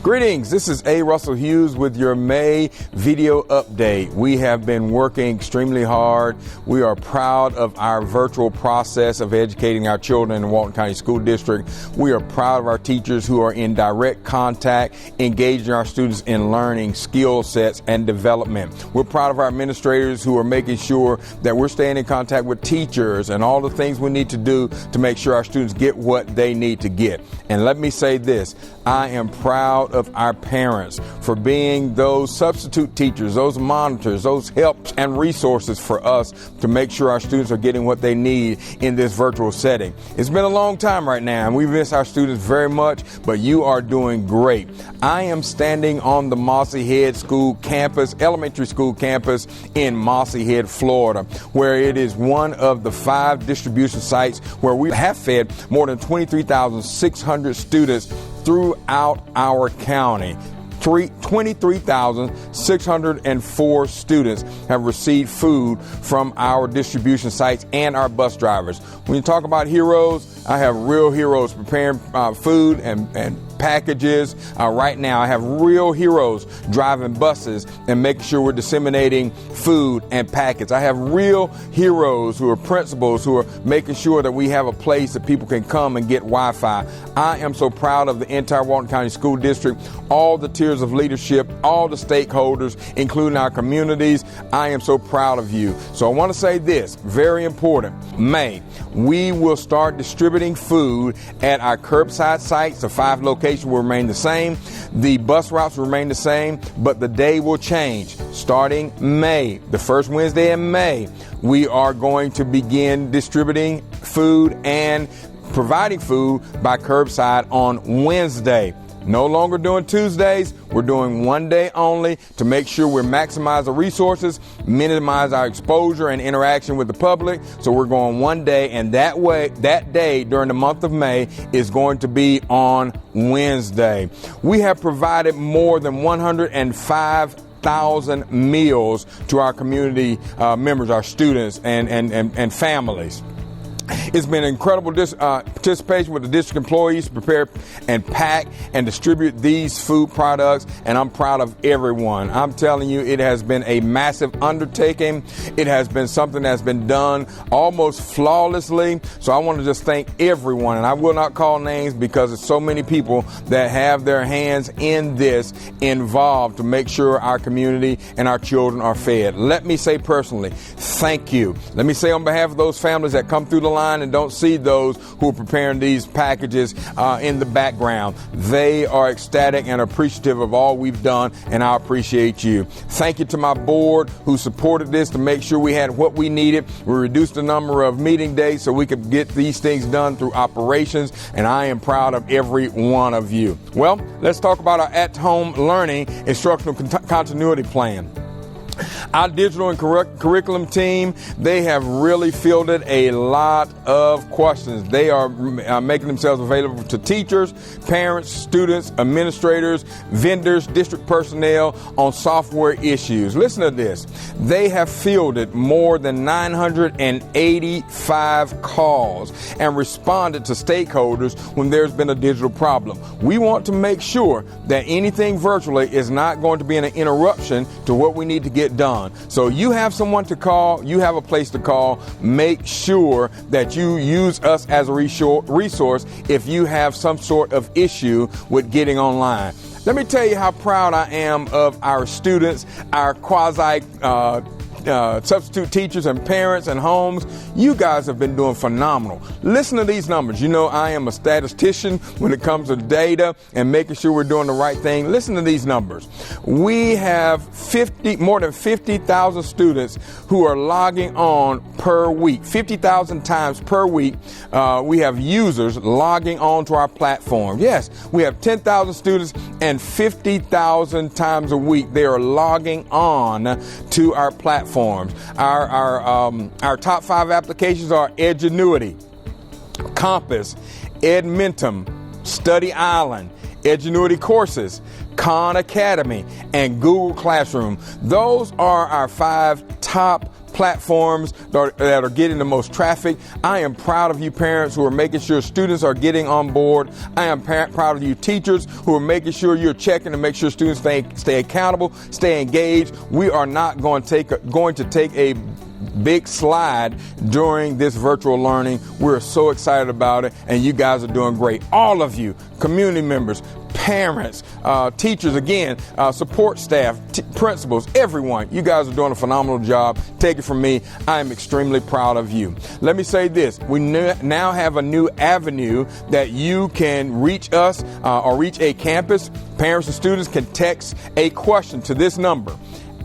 Greetings, this is A. Russell Hughes with your May video update. We have been working extremely hard. We are proud of our virtual process of educating our children in the Walton County School District. We are proud of our teachers who are in direct contact, engaging our students in learning skill sets and development. We're proud of our administrators who are making sure that we're staying in contact with teachers and all the things we need to do to make sure our students get what they need to get. And let me say this, I am proud of our parents for being those substitute teachers, those monitors, those helps and resources for us to make sure our students are getting what they need in this virtual setting. It's been a long time right now, and we miss our students very much, but you are doing great. I am standing on the Mossy Head School campus, elementary school campus in Mossy Head, Florida, where it is one of the 5 distribution sites where we have fed more than 23,600 students throughout our county. 23,604 students have received food from our distribution sites and our bus drivers. When you talk about heroes, I have real heroes preparing food and packages. Right now, I have real heroes driving buses and making sure we're disseminating food and packets. I have real heroes who are principals who are making sure that we have a place that people can come and get Wi-Fi. I am so proud of the entire Walton County School District, all the tiers of leadership, all the stakeholders, including our communities. I am so proud of you. So I want to say this, very important. May, we will start distributing food at our curbside sites. The 5 locations will remain the same. The bus routes will remain the same, but the day will change. Starting May, the first Wednesday in May, we are going to begin distributing food and providing food by curbside on Wednesday. No longer doing Tuesdays, we're doing one day only to make sure we maximize the resources, minimize our exposure and interaction with the public. So we're going one day, and that day during the month of May is going to be on Wednesday. We have provided more than 105,000 meals to our community members, our students and families. It's been incredible participation with the district employees to prepare and pack and distribute these food products, and I'm proud of everyone. I'm telling you, it has been a massive undertaking. It has been something that's been done almost flawlessly. So I want to just thank everyone, and I will not call names because there's so many people that have their hands in this involved to make sure our community and our children are fed. Let me say personally, thank you. Let me say on behalf of those families that come through the line and don't see those who are preparing these packages in the background. They are ecstatic and appreciative of all we've done, and I appreciate you. Thank you to my board who supported this to make sure we had what we needed. We reduced the number of meeting days so we could get these things done through operations, and I am proud of every one of you. Well, let's talk about our at-home learning instructional continuity plan. Our digital and curriculum team, they have really fielded a lot of questions. They are making themselves available to teachers, parents, students, administrators, vendors, district personnel on software issues. Listen to this. They have fielded more than 985 calls and responded to stakeholders when there's been a digital problem. We want to make sure that anything virtually is not going to be an interruption to what we need to get done. So you have someone to call, you have a place to call. Make sure that you use us as a resource if you have some sort of issue with getting online. Let me tell you how proud I am of our students, our quasi substitute teachers and parents and homes. You guys have been doing phenomenal. Listen to these numbers. You know, I am a statistician when it comes to data and making sure we're doing the right thing. Listen to these numbers. We have more than 50,000 students who are logging on per week. 50,000 times per week, we have users logging on to our platform. Yes, we have 10,000 students, and 50,000 times a week they are logging on to our platform. Our top 5 applications are Edgenuity, Compass, Edmentum, Study Island, Edgenuity Courses, Khan Academy, and Google Classroom. Those are our 5 top platforms that are getting the most traffic. I am proud of you parents who are making sure students are getting on board. I am proud of you teachers who are making sure you're checking to make sure students stay accountable, stay engaged. We are not going to take a big slide during this virtual learning. We're so excited about it, and you guys are doing great. All of you, community members, parents, teachers, again, support staff, principals, everyone. You guys are doing a phenomenal job. Take it from me. I am extremely proud of you. Let me say this. We now have a new avenue that you can reach us or reach a campus. Parents and students can text a question to this number,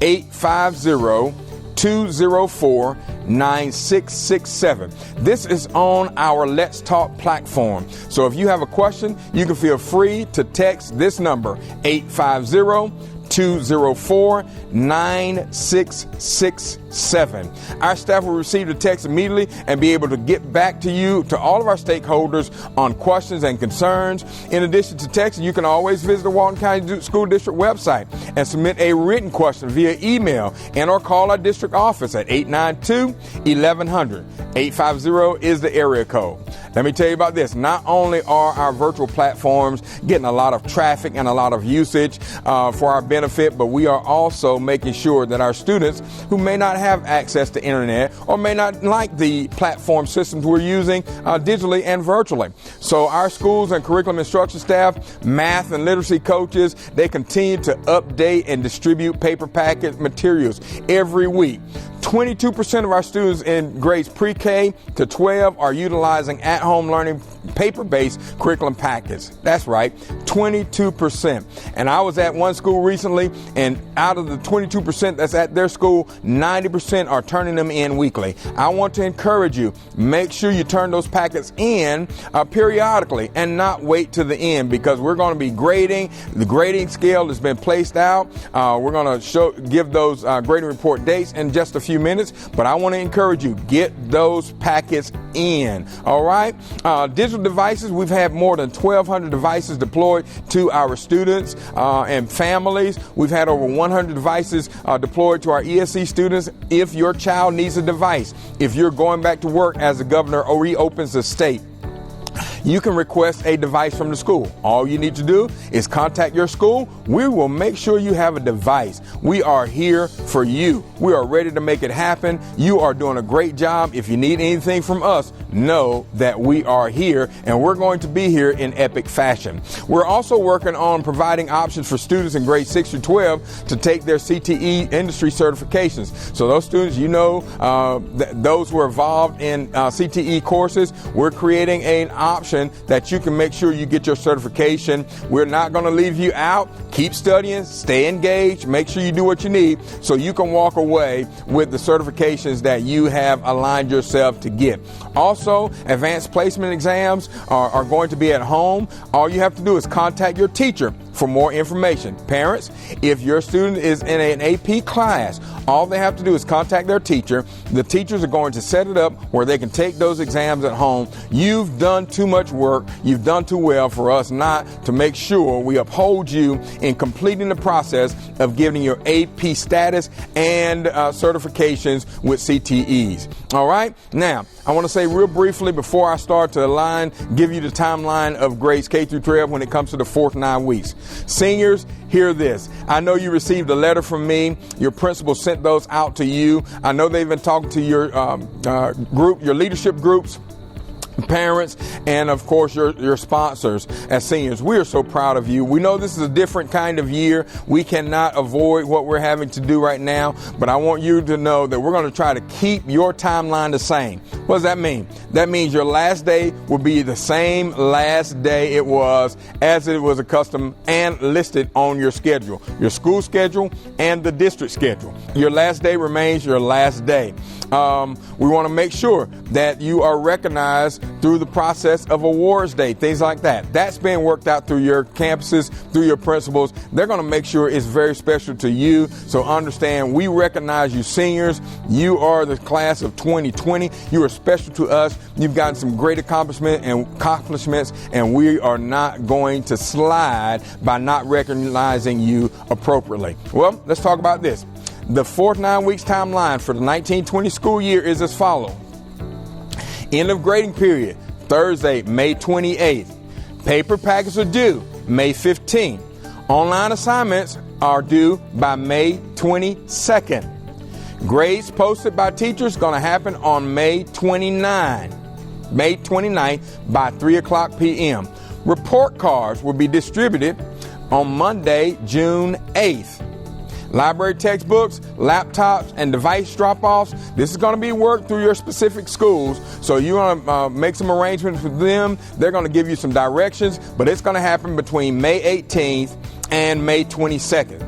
850-204-9667. This is on our Let's Talk platform. So if you have a question, you can feel free to text this number, 850-204-9667. Our staff will receive the text immediately and be able to get back to you, to all of our stakeholders, on questions and concerns. In addition to texting, you can always visit the Walton County School District website and submit a written question via email and or call our district office at 892-1100. 850 is the area code. Let me tell you about this. Not only are our virtual platforms getting a lot of traffic and a lot of usage for our benefit, but we are also making sure that our students who may not have access to internet or may not like the platform systems we're using digitally and virtually. So our schools and curriculum instruction staff, math and literacy coaches, they continue to update and distribute paper packet materials every week. 22% of our students in grades pre-K to 12 are utilizing at-home learning paper-based curriculum packets. That's right, 22%. And I was at one school recently, and out of the 22% that's at their school, 90% are turning them in weekly. I want to encourage you, make sure you turn those packets in periodically and not wait to the end, because we're going to be grading. The grading scale has been placed out. We're going to give those grading report dates in just a few minutes, but I want to encourage you, get those packets in. All right. Digital devices, we've had more than 1,200 devices deployed to our students and families. We've had over 100 devices deployed to our ESC students. If your child needs a device, if you're going back to work as the governor reopens the state, you can request a device from the school. All you need to do is contact your school. We will make sure you have a device. We are here for you. We are ready to make it happen. You are doing a great job. If you need anything from us, know that we are here, and we're going to be here in epic fashion. We're also working on providing options for students in grades 6 through 12 to take their CTE industry certifications. So those students, those who are involved in CTE courses, we're creating an option that you can make sure you get your certification. We're not going to leave you out. Keep studying, stay engaged, make sure you do what you need so you can walk away with the certifications that you have aligned yourself to get. Also, advanced placement exams are going to be at home. All you have to do is contact your teacher for more information. Parents, if your student is in an AP class, all they have to do is contact their teacher. The teachers are going to set it up where they can take those exams at home. You've done too much work. You've done too well for us not to make sure we uphold you in completing the process of getting your AP status and certifications with CTEs. All right. Now, I want to say real briefly before I start to give you the timeline of grades K through 12 when it comes to the fourth 9 weeks. Seniors, hear this. I know you received a letter from me. Your principal sent those out to you. I know they've been talking to your group, your leadership groups, parents, and of course your sponsors as seniors. We are so proud of you. We know this is a different kind of year. We cannot avoid what we're having to do right now, but I want you to know that we're going to try to keep your timeline the same. What does that mean? That means your last day will be the same last day it was as it was accustomed and listed on your schedule, your school schedule and the district schedule. Your last day remains your last day. We want to make sure that you are recognized through the process of awards day, things like that. That's being worked out through your campuses, through your principals. They're going to make sure it's very special to you. So understand, we recognize you seniors. You are the class of 2020. You are special to us. You've gotten some great accomplishments, and we are not going to slide by not recognizing you appropriately. Well, let's talk about this. The fourth 9 weeks timeline for the 1920 school year is as follows. End of grading period, Thursday, May 28th. Paper packets are due May 15th. Online assignments are due by May 22nd. Grades posted by teachers going to happen on May 29th by 3 o'clock p.m. Report cards will be distributed on Monday, June 8th. Library textbooks, laptops, and device drop-offs. This is going to be worked through your specific schools, so you want to make some arrangements with them. They're going to give you some directions, but it's going to happen between May 18th and May 22nd.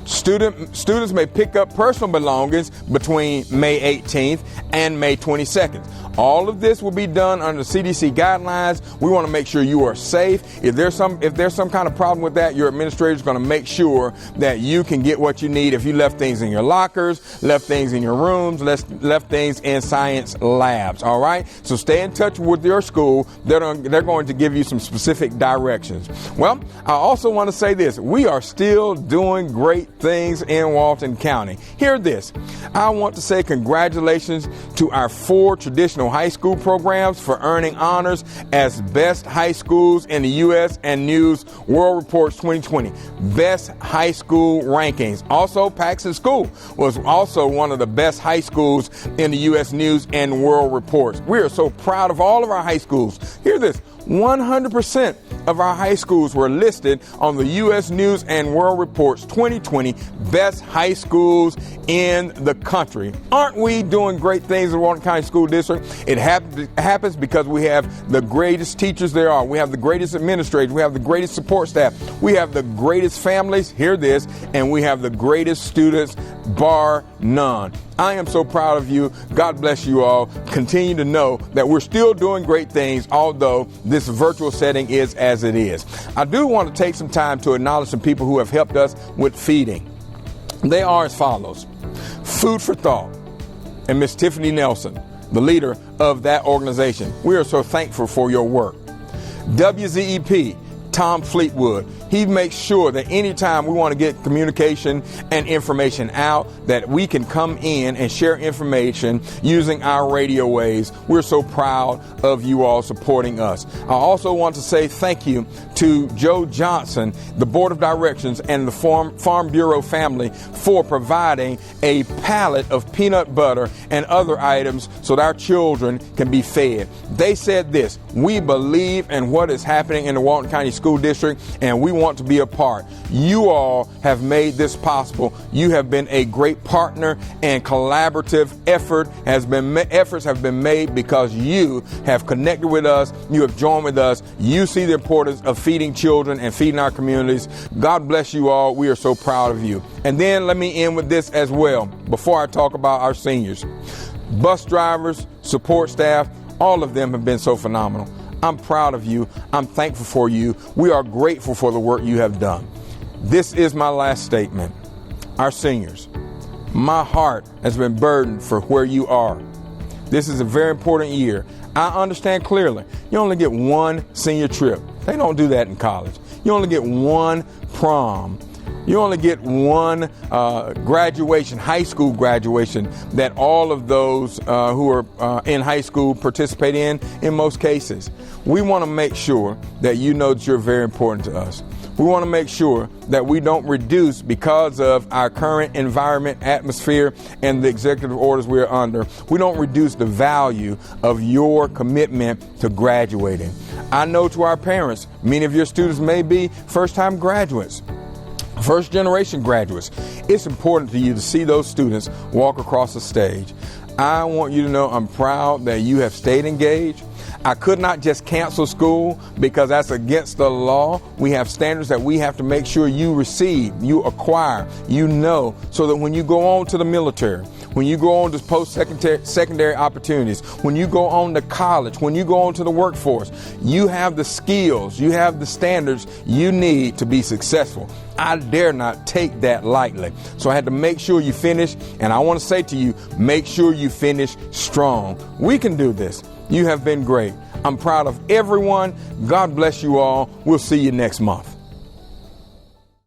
Students may pick up personal belongings between May 18th and May 22nd. All of this will be done under CDC guidelines. We want to make sure you are safe. If there's some kind of problem with that, your administrator is going to make sure that you can get what you need. If you left things in your lockers, left things in your rooms, left things in science labs. All right. So stay in touch with your school. They're going to give you some specific directions. Well, I also want to say this. We are still doing great things in Walton County. Hear this. I want to say congratulations to our 4 traditional high school programs for earning honors as best high schools in the U.S. and News World Reports 2020. Best high school rankings. Also, Paxton School was also one of the best high schools in the U.S. News and World Reports. We are so proud of all of our high schools. Hear this. 100% of our high schools were listed on the U.S. News and World Report's 2020 best high schools in the country. Aren't we doing great things in Walton County School District? It happens because we have the greatest teachers there are. We have the greatest administrators. We have the greatest support staff. We have the greatest families, hear this, and we have the greatest students, bar none. I am so proud of you. God bless you all. Continue to know that we're still doing great things, although this virtual setting is as it is. I do want to take some time to acknowledge some people who have helped us with feeding. They are as follows. Food for Thought and Miss Tiffany Nelson, the leader of that organization. We are so thankful for your work. WZEP, Tom Fleetwood. He makes sure that anytime we want to get communication and information out, that we can come in and share information using our radio waves. We're so proud of you all supporting us. I also want to say thank you to Joe Johnson, the Board of Directions, and the Farm Bureau family for providing a pallet of peanut butter and other items so that our children can be fed. They said this: we believe in what is happening in the Walton County School District, and we want to be a part. You all have made this possible. You have been a great partner, and collaborative efforts have been made because you have connected with us. You have joined with us. You see the importance of feeding children and feeding our communities. God bless you all. We are so proud of you. And then let me end with this as well before I talk about our seniors. Bus drivers, support staff, all of them have been so phenomenal. I'm proud of you. I'm thankful for you. We are grateful for the work you have done. This is my last statement. Our seniors, my heart has been burdened for where you are. This is a very important year. I understand clearly. You only get one senior trip. They don't do that in college. You only get one prom. You only get one graduation, high school graduation, that all of those who are in high school participate in most cases. We want to make sure that you know that you're very important to us. We want to make sure that we don't reduce because of our current environment, atmosphere, and the executive orders we're under. We don't reduce the value of your commitment to graduating. I know to our parents, many of your students may be first-time graduates. First generation graduates, it's important to you to see those students walk across the stage. I want you to know I'm proud that you have stayed engaged. I could not just cancel school because that's against the law. We have standards that we have to make sure you receive, you acquire, you know, so that when you go on to the military, when you go on to post-secondary opportunities, when you go on to college, when you go on to the workforce, you have the skills, you have the standards you need to be successful. I dare not take that lightly. So I had to make sure you finish, and I want to say to you, make sure you finish strong. We can do this. You have been great. I'm proud of everyone. God bless you all. We'll see you next month.